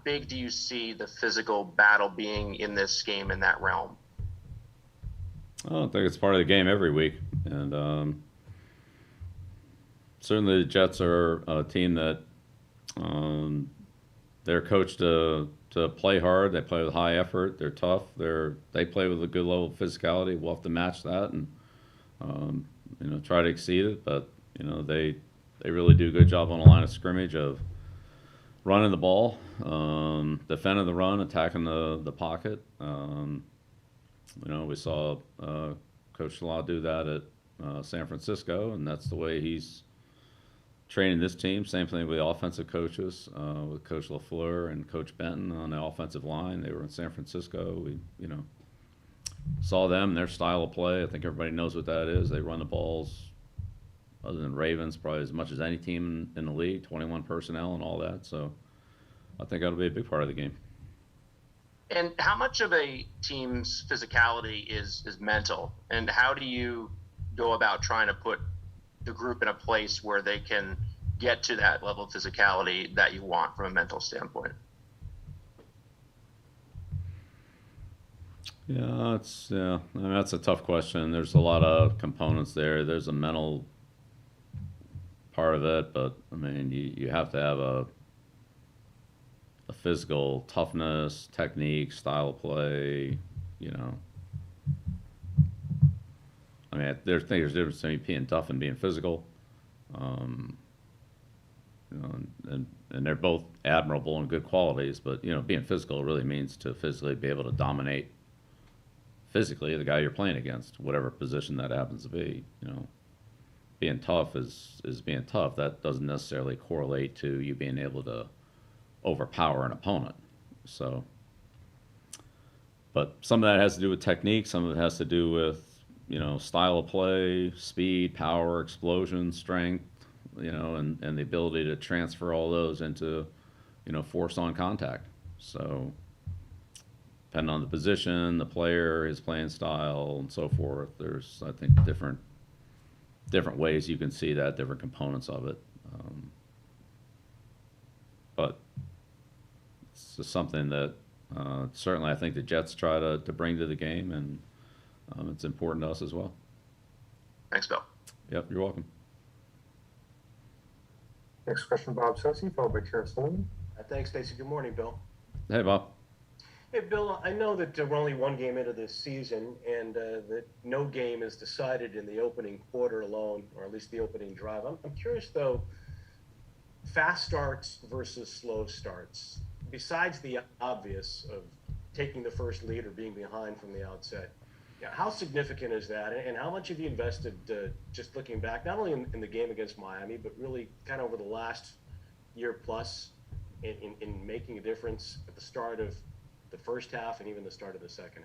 big do you see the physical battle being in this game in that realm? I don't think it's part of the game every week, and certainly the Jets are a team that um, they're coached to play hard. They play with high effort. They're tough. They play with a good level of physicality. We'll have to match that and um, try to exceed it. But they really do a good job on the line of scrimmage of running the ball, defending the run, attacking the pocket. We saw Coach Law do that at San Francisco, and that's the way he's training this team. Same thing with the offensive coaches, with Coach LaFleur and Coach Benton on the offensive line. They were in San Francisco. We saw them, their style of play. I think everybody knows what that is. They run the balls, other than Ravens, probably as much as any team in the league, 21 personnel and all that. So I think that'll be a big part of the game. And how much of a team's physicality is mental? And how do you go about trying to put the group in a place where they can get to that level of physicality that you want from a mental standpoint? I mean, that's a tough question. There's a lot of components there. There's a mental part of it, but I mean, you have to have a physical toughness, technique, style of play. I mean, there's a difference between being tough and being physical. Um, and they're both admirable and good qualities, but being physical really means to physically be able to dominate physically the guy you're playing against, whatever position that happens to be. Being tough is being tough. That doesn't necessarily correlate to you being able to overpower an opponent. So, but some of that has to do with technique. Some of it has to do with style of play, speed, power, explosion, strength. And the ability to transfer all those into force on contact. So depending on the position, the player, his playing style, and so forth, there's, I think, different ways you can see that, different components of it. But it's just something that certainly I think the Jets try to bring to the game, and it's important to us as well. Thanks, Bill. Yep, you're welcome. Next question, Bob Socci, followed by Chair Sullivan. Thanks, Stacy. Good morning, Bill. Hey, Bob. Hey, Bill, I know that we're only one game into this season and that no game is decided in the opening quarter alone, or at least the opening drive. I'm curious, though, fast starts versus slow starts. Besides the obvious of taking the first lead or being behind from the outset, how significant is that, and how much have you invested, just looking back, not only in the game against Miami, but really kind of over the last year plus in making a difference at the start of the first half and even the start of the second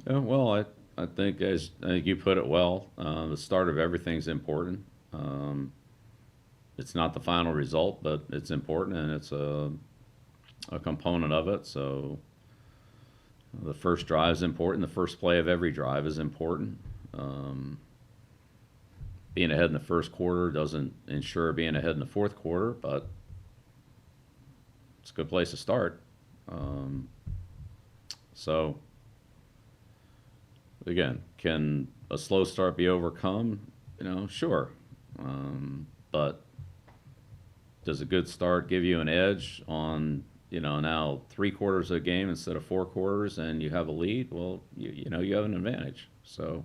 half? Well, I think you put it well. The start of everything's important. It's not the final result, but it's important, and it's a component of it. So the first drive is important. The first play of every drive is important. Being ahead in the first quarter doesn't ensure being ahead in the fourth quarter, but it's a good place to start. So, again, can a slow start be overcome? Sure. But does a good start give you an edge on now 3 quarters of a game instead of 4 quarters, and you have a lead? Well, you have an advantage. So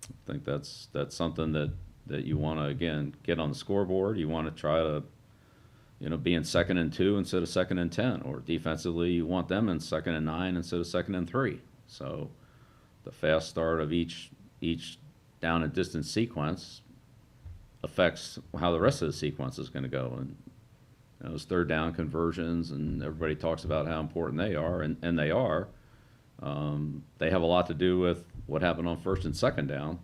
I think that's something that you want to, again, get on the scoreboard. You want to try to be in 2nd and 2 instead of 2nd and 10, or defensively you want them in 2nd and 9 instead of 2nd and 3. So the fast start of each down and distance sequence affects how the rest of the sequence is going to go. And those third down conversions, and everybody talks about how important they are, and they are. They have a lot to do with what happened on 1st and 2nd down,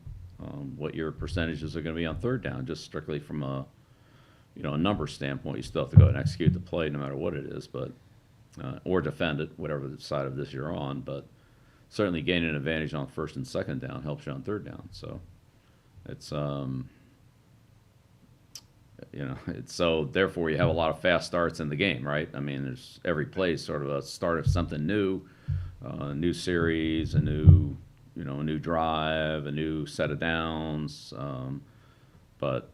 what your percentages are going to be on 3rd down, just strictly from a number standpoint. You still have to go and execute the play no matter what it is, but or defend it, whatever the side of this you're on. But certainly gaining an advantage on 1st and 2nd down helps you on 3rd down. So it's So therefore you have a lot of fast starts in the game, right? I mean, there's every play is sort of a start of something new, a new series, a new drive, a new set of downs. But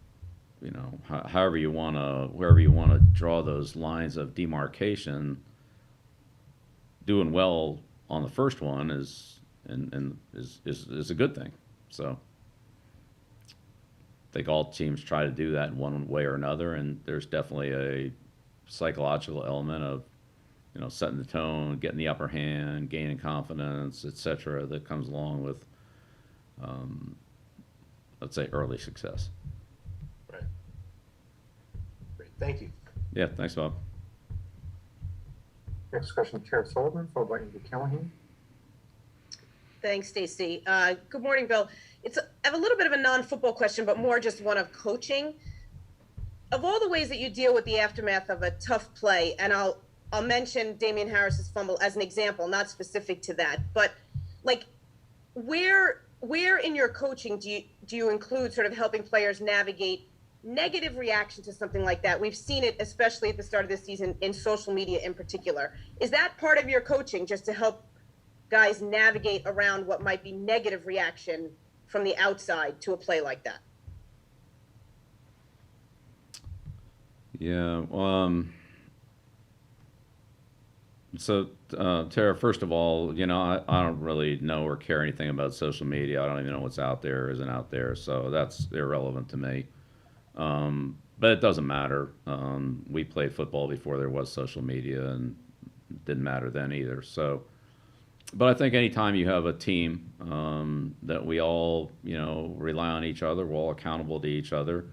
however you want to, wherever you want to draw those lines of demarcation, doing well on the first one is a good thing. So I think all teams try to do that in one way or another, and there's definitely a psychological element of setting the tone, getting the upper hand, gaining confidence, etc., that comes along with let's say early success. Right. Great. Thank you. Yeah, thanks, Bob. Next question, Chair Sullivan, followed by Andy Callahan. Thanks, Stacy. Good morning, Bill. I have a little bit of a non-football question, but more just one of coaching. Of all the ways that you deal with the aftermath of a tough play, and I'll mention Damian Harris's fumble as an example, not specific to that, but like where in your coaching do you include sort of helping players navigate negative reaction to something like that? We've seen it, especially at the start of this season, in social media in particular. Is that part of your coaching, just to help guys navigate around what might be negative reaction from the outside to a play like that? Yeah. So, Tara, first of all, I don't really know or care anything about social media. I don't even know what's out there or isn't out there. So that's irrelevant to me. But it doesn't matter. We played football before there was social media, and it didn't matter then either. So, but I think anytime you have a team that we all, rely on each other, we're all accountable to each other,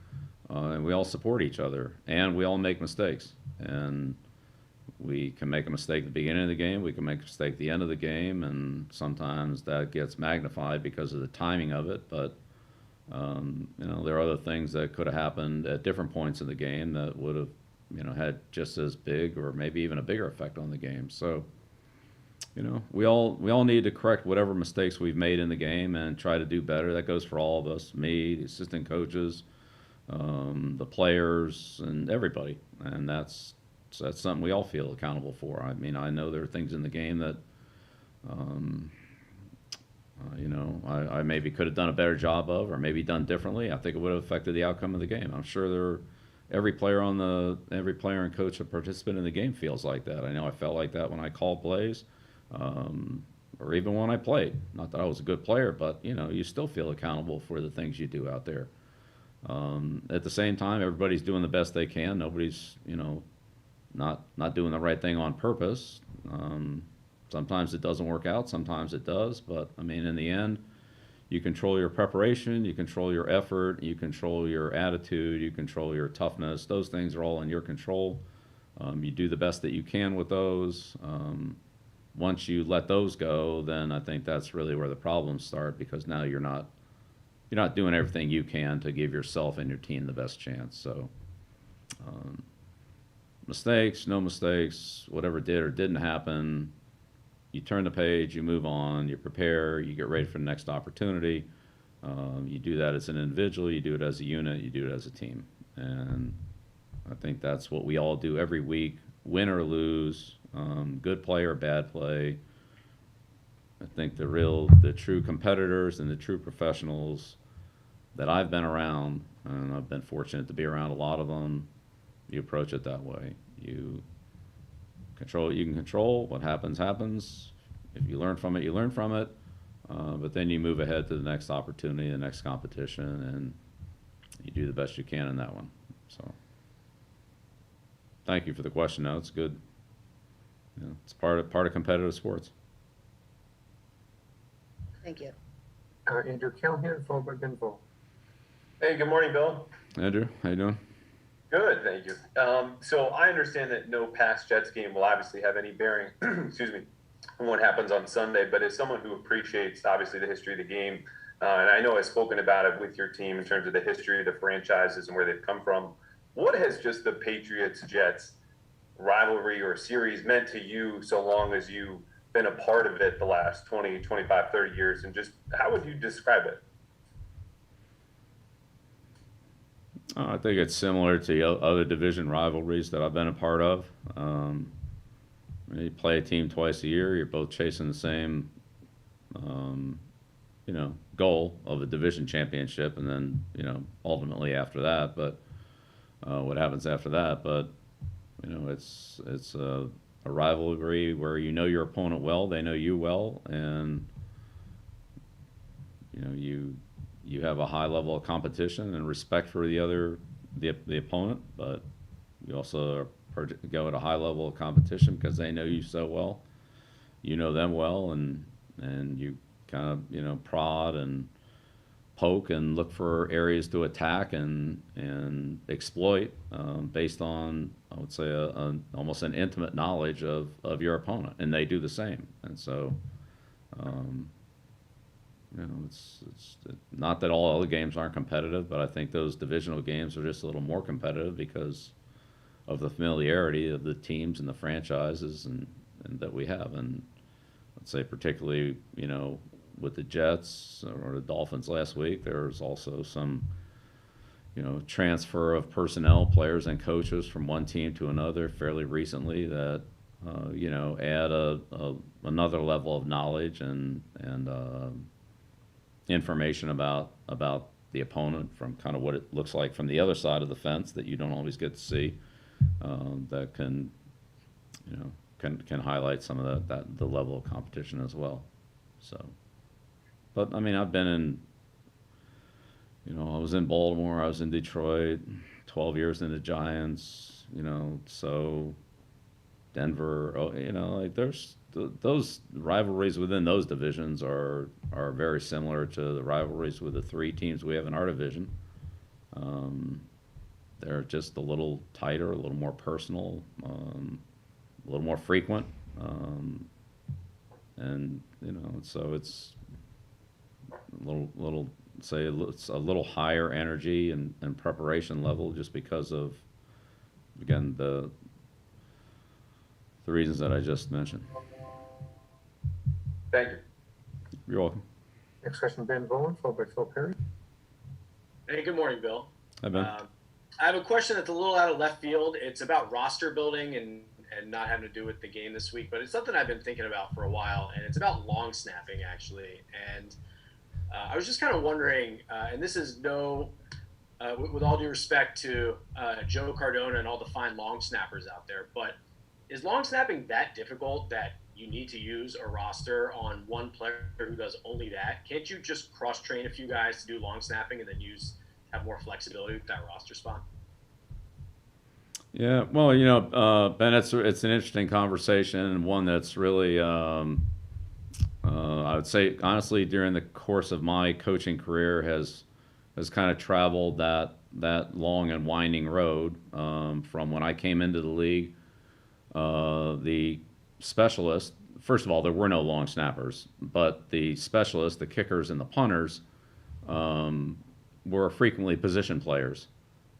and we all support each other, and we all make mistakes. And we can make a mistake at the beginning of the game, we can make a mistake at the end of the game, and sometimes that gets magnified because of the timing of it. But there are other things that could have happened at different points in the game that would have, had just as big or maybe even a bigger effect on the game. So, we all need to correct whatever mistakes we've made in the game and try to do better. That goes for all of us, me, the assistant coaches, the players, and everybody. And that's something we all feel accountable for. I mean, I know there are things in the game that, I maybe could have done a better job of, or maybe done differently. I think it would have affected the outcome of the game. I'm sure every player and coach or participant in the game feels like that. I know I felt like that when I called plays, or even when I played. Not that I was a good player, but you still feel accountable for the things you do out there. At the same time, everybody's doing the best they can. Nobody's not doing the right thing on purpose. Sometimes it doesn't work out, sometimes it does, but I mean, in the end, you control your preparation, you control your effort, you control your attitude, you control your toughness. Those things are all in your control. You do the best that you can with those. Once you let those go, then I think that's really where the problems start, because now you're not doing everything you can to give yourself and your team the best chance. So mistakes, no mistakes, whatever did or didn't happen, you turn the page, you move on, you prepare, you get ready for the next opportunity. You do that as an individual, you do it as a unit, you do it as a team. And I think that's what we all do every week, win or lose, good play or bad play. I think the true competitors and the true professionals that I've been around, and I've been fortunate to be around a lot of them, you approach it that way. You control what you can control. What happens, happens. If you learn from it, you learn from it. But then you move ahead to the next opportunity, the next competition, and you do the best you can in that one. So thank you for the question. No, it's good. It's part of competitive sports. Thank you. Andrew Callahan, followed by Ben Vaughn. Hey, good morning, Bill. Andrew, how you doing? Good, thank you. So I understand that no past Jets game will obviously have any bearing, excuse me, on what happens on Sunday. But as someone who appreciates obviously the history of the game, and I know I've spoken about it with your team in terms of the history of the franchises and where they've come from, what has just the Patriots-Jets rivalry or series meant to you so long as you've been a part of it the last 20, 25, 30 years? And just how would you describe it? I think it's similar to other division rivalries that I've been a part of. You play a team twice a year. You're both chasing the same, goal of a division championship, and then ultimately after that. But what happens after that? But it's a rivalry where you know your opponent well, they know you well, and you have a high level of competition and respect for the opponent, but you also go at a high level of competition because they know you so well, you know them well, and you kind of prod and poke and look for areas to attack and exploit based on, I would say, almost an intimate knowledge of your opponent, and they do the same. And so, it's not that all other games aren't competitive, but I think those divisional games are just a little more competitive because of the familiarity of the teams and the franchises and that we have. And I'd say particularly, with the Jets or the Dolphins last week, there's also some, transfer of personnel, players and coaches from one team to another fairly recently that, add another level of knowledge and information about the opponent from kind of what it looks like from the other side of the fence that you don't always get to see. That can highlight some of the level of competition as well. So, but I mean, I've been in, I was in Baltimore, I was in Detroit, 12 years in the Giants, so Denver, like those rivalries within those divisions are very similar to the rivalries with the three teams we have in our division. They're just a little tighter, a little more personal, a little more frequent, and so it's it's a little higher energy and preparation level just because of, again, the reasons that I just mentioned. Thank you. You're welcome. Next question, Ben Bowen, followed by Phil Perry. Hey, good morning, Bill. Hi, Ben. I have a question that's a little out of left field. It's about roster building and not having to do with the game this week, but it's something I've been thinking about for a while, and it's about long snapping, actually. And I was just kind of wondering, and this is with all due respect to Joe Cardona and all the fine long snappers out there, but is long snapping that difficult that you need to use a roster on one player who does only that? Can't you just cross-train a few guys to do long snapping and then have more flexibility with that roster spot? Yeah, well, Ben, it's an interesting conversation and one that's really, I would say, honestly, during the course of my coaching career has kind of traveled that long and winding road from when I came into the league. The specialist, first of all, there were no long snappers, but the specialists, the kickers and the punters, were frequently position players.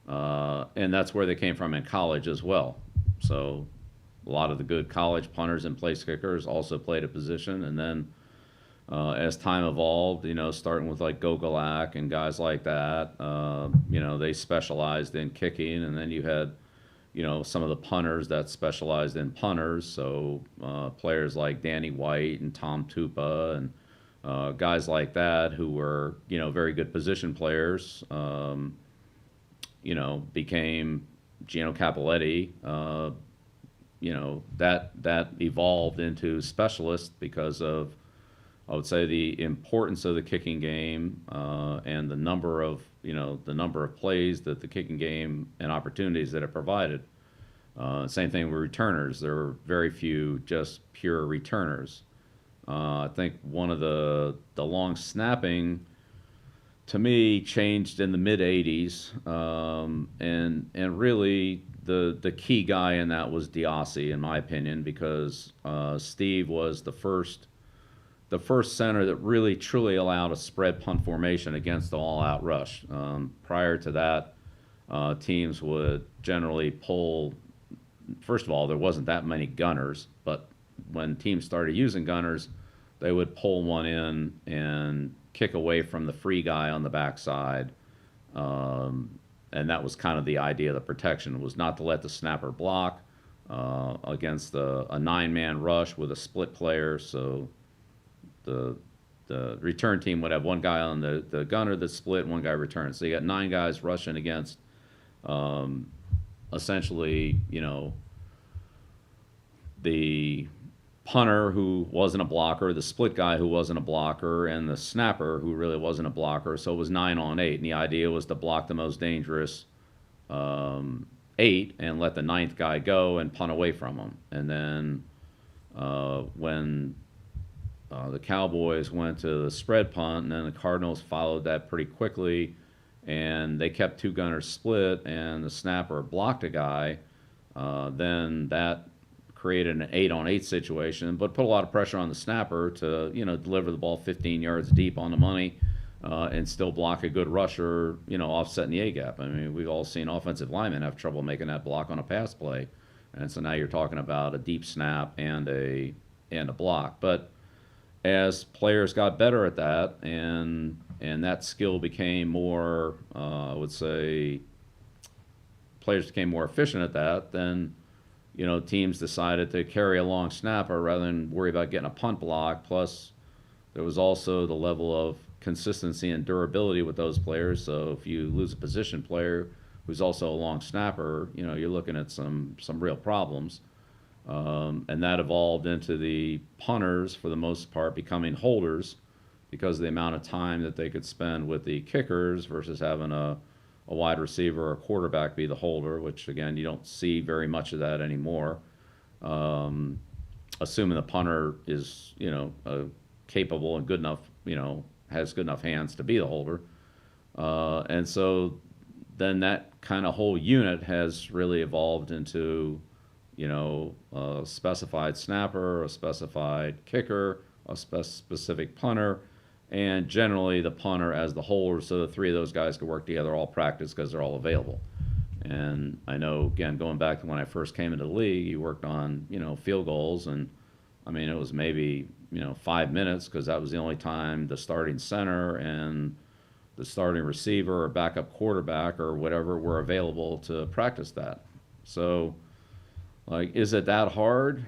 And that's where they came from in college as well. So a lot of the good college punters and place kickers also played a position. And then as time evolved, starting with like Gogolak and guys like that, they specialized in kicking. And then you had, some of the punters that specialized in punters. So players like Danny White and Tom Tupa and guys like that who were, very good position players, became Gino Cappelletti. That evolved into specialists because of, I would say, the importance of the kicking game and the number of plays that the kicking game and opportunities that it provided. Same thing with returners. There were very few just pure returners. I think one of the long snapping, to me, changed in the mid '80s, and really the key guy in that was Diassi, in my opinion, because Steve was the first center that really truly allowed a spread punt formation against the all-out rush. Prior to that, teams would generally pull. First of all, there wasn't that many gunners, but when teams started using gunners, they would pull one in and kick away from the free guy on the backside, and that was kind of the idea of the protection, was not to let the snapper block against a 9-man rush with a split player. So the return team would have one guy on the gunner that split, one guy returns. So you got 9 guys rushing against essentially, the punter who wasn't a blocker, the split guy who wasn't a blocker, and the snapper who really wasn't a blocker. So it was 9 on 8, and the idea was to block the most dangerous 8 and let the 9th guy go and punt away from him. And then when the Cowboys went to the spread punt, and then the Cardinals followed that pretty quickly, and they kept 2 gunners split, and the snapper blocked a guy, then that created an 8 on 8 situation, but put a lot of pressure on the snapper to, deliver the ball 15 yards deep on the money and still block a good rusher, offsetting the A gap. I mean, we've all seen offensive linemen have trouble making that block on a pass play, and so now you're talking about a deep snap and a block. But as players got better at that, and that skill became more, I would say, players became more efficient at that, then teams decided to carry a long snapper rather than worry about getting a punt block. Plus, there was also the level of consistency and durability with those players. So if you lose a position player who's also a long snapper, you're looking at some real problems. And that evolved into the punters, for the most part, becoming holders because of the amount of time that they could spend with the kickers versus having a wide receiver or a quarterback be the holder, which, again, you don't see very much of that anymore. Assuming the punter is, capable and good enough, has good enough hands to be the holder. And so then that kind of whole unit has really evolved into, a specified snapper, a specified kicker, a specific punter, and generally the punter as the holder, so the 3 of those guys could work together all practice because they're all available. And I know, again, going back to when I first came into the league, you worked on, field goals, and I mean, it was maybe, 5 minutes because that was the only time the starting center and the starting receiver or backup quarterback or whatever were available to practice that. So, is it that hard?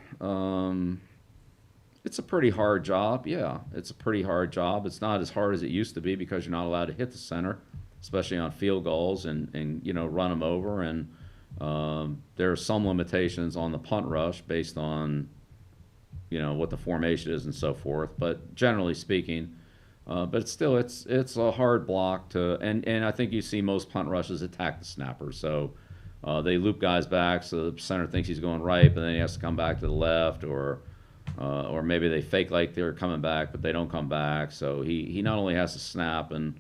It's a pretty hard job. Yeah, it's a pretty hard job. It's not as hard as it used to be because you're not allowed to hit the center, especially on field goals, and run them over. And there are some limitations on the punt rush based on what the formation is and so forth. But generally speaking, but still, it's a hard block to. And I think you see most punt rushes attack the snapper. So they loop guys back, so the center thinks he's going right, but then he has to come back to the left, or maybe they fake like they're coming back, but they don't come back. So he not only has to snap, and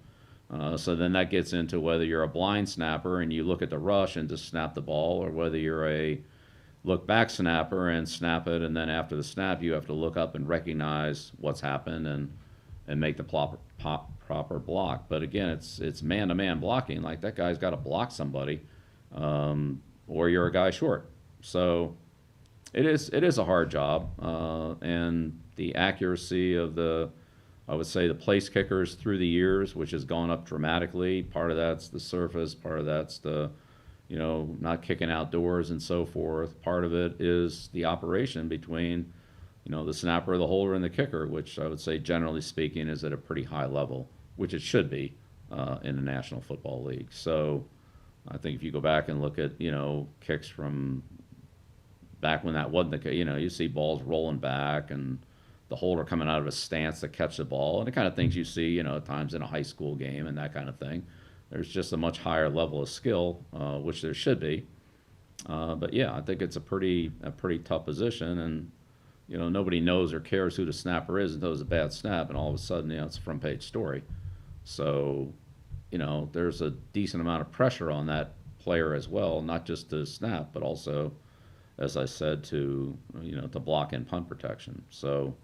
so then that gets into whether you're a blind snapper and you look at the rush and just snap the ball, or whether you're a look back snapper and snap it, and then after the snap you have to look up and recognize what's happened and make the proper block. But again, it's man-to-man blocking. Like, that guy's got to block somebody, or you're a guy short. So it is a hard job, and the accuracy of I would say the place kickers through the years, which has gone up dramatically. Part of that's the surface, part of that's the, not kicking outdoors and so forth. Part of it is the operation between, the snapper, the holder, and the kicker, which I would say, generally speaking, is at a pretty high level, which it should be in the National Football League. So I think if you go back and look at, kicks from back when that wasn't the case, you see balls rolling back and the holder coming out of a stance to catch the ball, and the kind of things you see, at times in a high school game and that kind of thing. There's just a much higher level of skill, which there should be. But yeah, I think it's a pretty tough position, and nobody knows or cares who the snapper is until it's a bad snap, and all of a sudden, it's a front page story. So, there's a decent amount of pressure on that player as well, not just to snap, but also, as I said, to block and punt protection. So,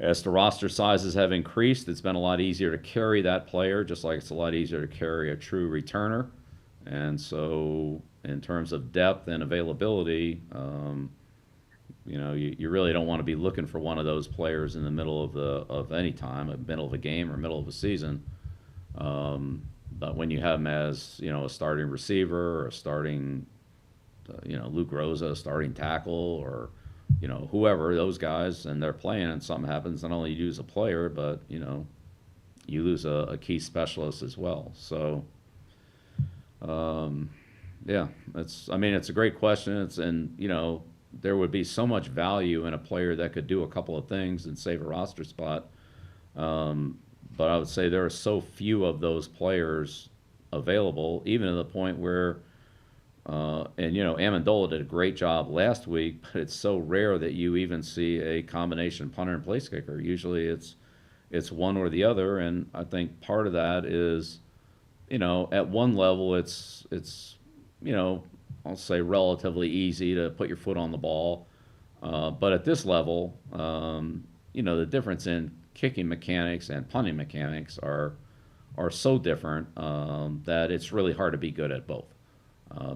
as the roster sizes have increased, it's been a lot easier to carry that player, just like it's a lot easier to carry a true returner. And so, in terms of depth and availability, you really don't want to be looking for one of those players in the middle of any time, middle of a game or middle of a season. But when you have him as, a starting receiver or a starting, Luke Rosa, a starting tackle, or, whoever, those guys, and they're playing and something happens, not only you lose a player, but, you lose a key specialist as well. So, yeah, it's a great question. There would be so much value in a player that could do a couple of things and save a roster spot. But I would say there are so few of those players available, even to the point where, Amendola did a great job last week, but it's so rare that you even see a combination punter and place kicker. Usually it's one or the other, and I think part of that is, at one level I'll say relatively easy to put your foot on the ball, but at this level, the difference in kicking mechanics and punting mechanics are so different that it's really hard to be good at both.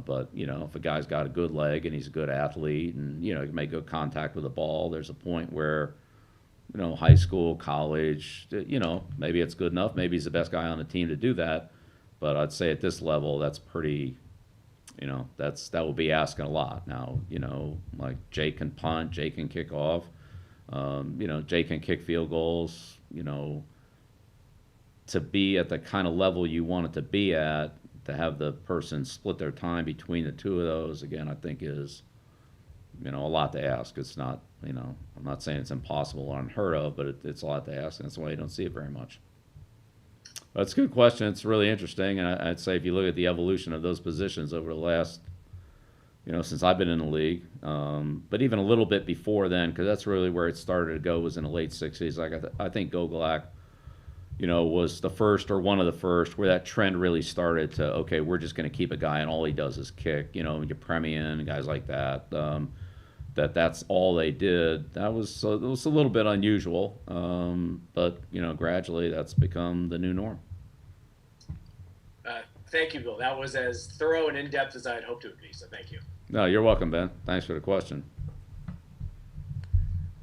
But if a guy's got a good leg and he's a good athlete, and he can make good contact with the ball, there's a point where high school, college, maybe it's good enough. Maybe he's the best guy on the team to do that. But I'd say at this level, that's pretty. That will be asking a lot. Now, like Jake can punt, Jake can kick off. Jake can kick field goals. To be at the kind of level you want it to be at, to have the person split their time between the two of those, again, I think is, a lot to ask. It's not, I'm not saying it's impossible or unheard of, but it's a lot to ask, and that's why you don't see it very much. But it's a good question. It's really interesting, and I'd say if you look at the evolution of those positions over the last, since I've been in the league, but even a little bit before then, because that's really where it started to go, was in the late 60s. Like I think Gogolak, was the first or one of the first where that trend really started to, okay, we're just going to keep a guy and all he does is kick, your Premian, guys like that, that's all they did. It was a little bit unusual, but, gradually that's become the new norm. Thank you, Bill. That was as thorough and in-depth as I had hoped it would be, so thank you. No, you're welcome, Ben. Thanks for the question.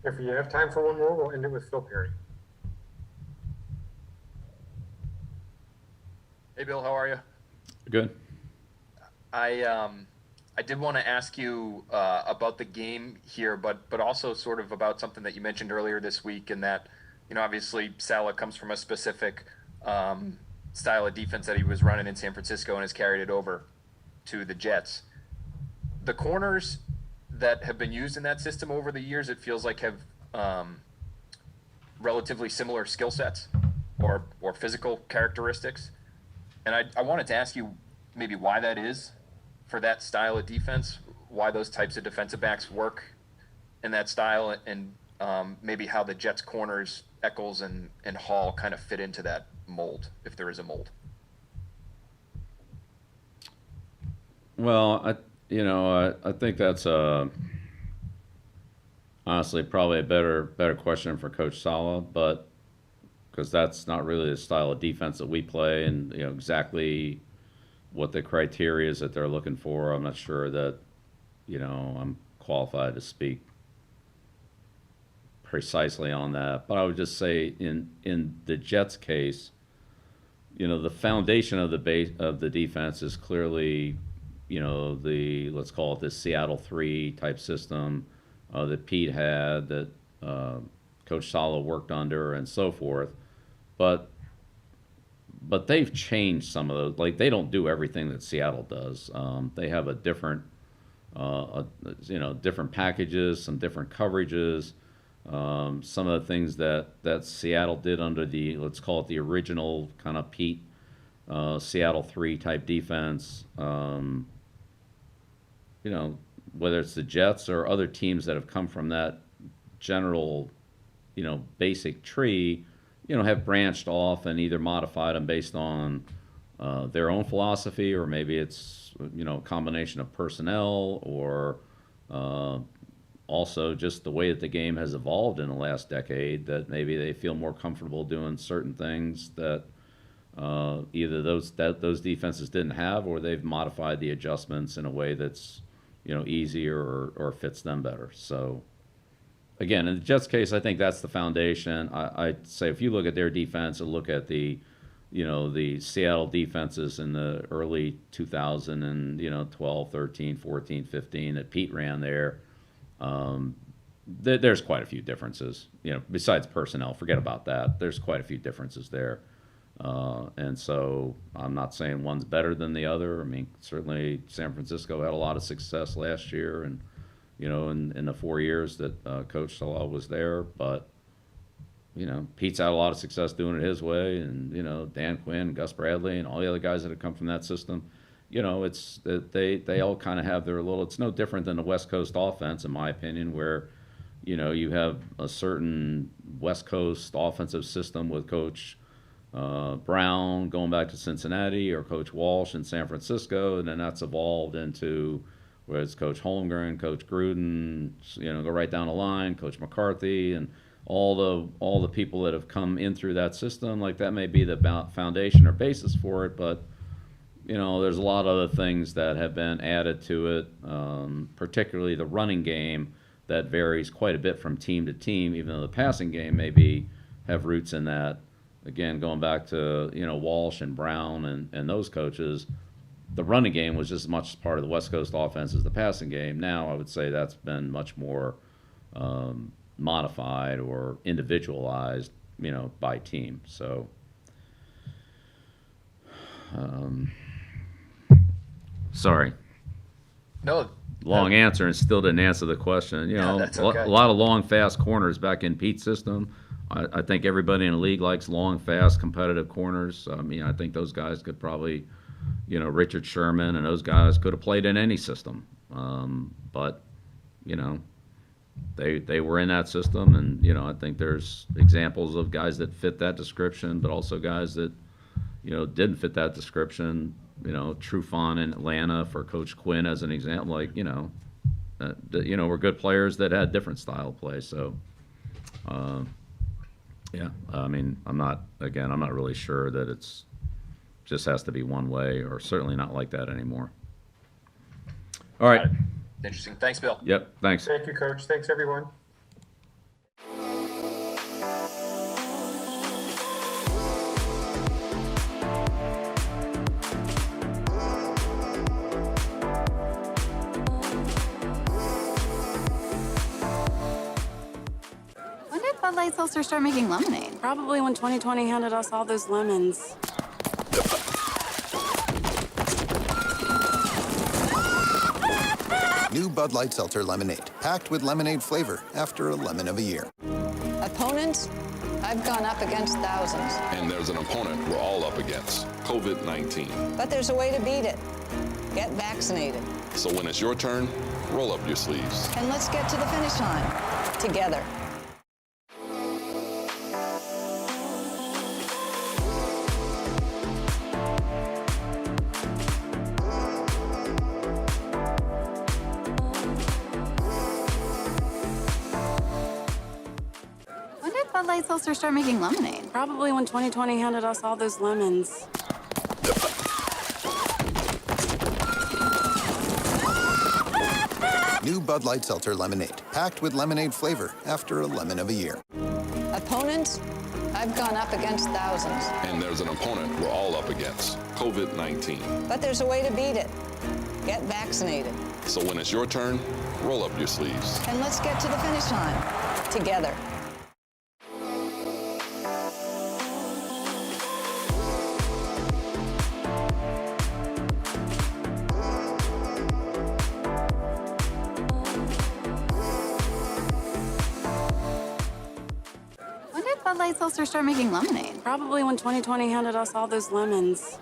If you have time for one more, we'll end it with Phil Perry. Hey, Bill, how are you? Good. I did want to ask you about the game here, but also sort of about something that you mentioned earlier this week, and that, obviously Saleh comes from a specific style of defense that he was running in San Francisco and has carried it over to the Jets. The corners that have been used in that system over the years, it feels like have relatively similar skill sets or physical characteristics. And I wanted to ask you maybe why that is for that style of defense, why those types of defensive backs work in that style, and maybe how the Jets corners, Eccles and Hall, kind of fit into that mold, if there is a mold. Well, I think that's honestly probably a better question for Coach Saleh, but because that's not really the style of defense that we play, and exactly what the criteria is that they're looking for, I'm not sure that I'm qualified to speak precisely on that. But I would just say in the Jets case, the foundation of the base of the defense is clearly the, let's call it the Seattle 3 type system that Pete had, that Coach Saleh worked under, and so forth. But they've changed some of those. Like, they don't do everything that Seattle does. They have a different, different packages, some different coverages. Some of the things that Seattle did under the, let's call it the original kind of Pete Seattle 3 type defense. Whether it's the Jets or other teams that have come from that general, basic tree, have branched off and either modified them based on their own philosophy, or maybe it's, a combination of personnel, or also just the way that the game has evolved in the last decade, that maybe they feel more comfortable doing certain things that either those defenses didn't have, or they've modified the adjustments in a way that's, easier or fits them better. So again, in the Jets case, I think that's the foundation. I'd say if you look at their defense and look at the the Seattle defenses in the early 2000 and 12, 13, 14, 15 that Pete ran there. There's quite a few differences. Besides personnel, forget about that. There's quite a few differences there. And so I'm not saying one's better than the other. I mean, certainly San Francisco had a lot of success last year, and in the 4 years that Coach Salah was there. But Pete's had a lot of success doing it his way, and Dan Quinn, Gus Bradley, and all the other guys that have come from that system. It's they all kind of have their little. It's no different than the West Coast offense, in my opinion, where you have a certain West Coast offensive system with Coach Brown going back to Cincinnati, or Coach Walsh in San Francisco, and then that's evolved into where it's Coach Holmgren, Coach Gruden, go right down the line, Coach McCarthy, and all the people that have come in through that system. Like, that may be the foundation or basis for it, but there's a lot of other things that have been added to it, particularly the running game that varies quite a bit from team to team, even though the passing game maybe have roots in that. Again, going back to Walsh and Brown and those coaches, the running game was just as much part of the West Coast offense as the passing game. Now I would say that's been much more modified or individualized, by team. So, sorry. No. Long answer and still didn't answer the question. That's okay. A lot of long, fast corners back in Pete's system. I think everybody in the league likes long, fast, competitive corners. I mean, I think those guys could probably, Richard Sherman and those guys could have played in any system. But, they were in that system, and, I think there's examples of guys that fit that description, but also guys that, didn't fit that description. Trufant in Atlanta for Coach Quinn as an example, were good players that had different style of play. So, yeah, I mean, I'm not really sure that it's just has to be one way, or certainly not like that anymore. All right. Interesting. Thanks, Bill. Yep. Thanks. Thank you, Coach. Thanks, everyone. When did Bud Light Seltzer start making lemonade? Probably when 2020 handed us all those lemons. New Bud Light Seltzer Lemonade, packed with lemonade flavor after a lemon of a year. Opponents? I've gone up against thousands. And there's an opponent we're all up against, COVID-19. But there's a way to beat it. Get vaccinated. So when it's your turn, roll up your sleeves. And let's get to the finish line together. When did Bud Light Seltzer start making lemonade? Probably when 2020 handed us all those lemons. New Bud Light Seltzer Lemonade, packed with lemonade flavor after a lemon of a year. Opponents? I've gone up against thousands. And there's an opponent we're all up against, COVID-19. But there's a way to beat it. Get vaccinated. So when it's your turn, roll up your sleeves. And let's get to the finish line together. When did Bud Light Seltzer start making lemonade? Probably when 2020 handed us all those lemons.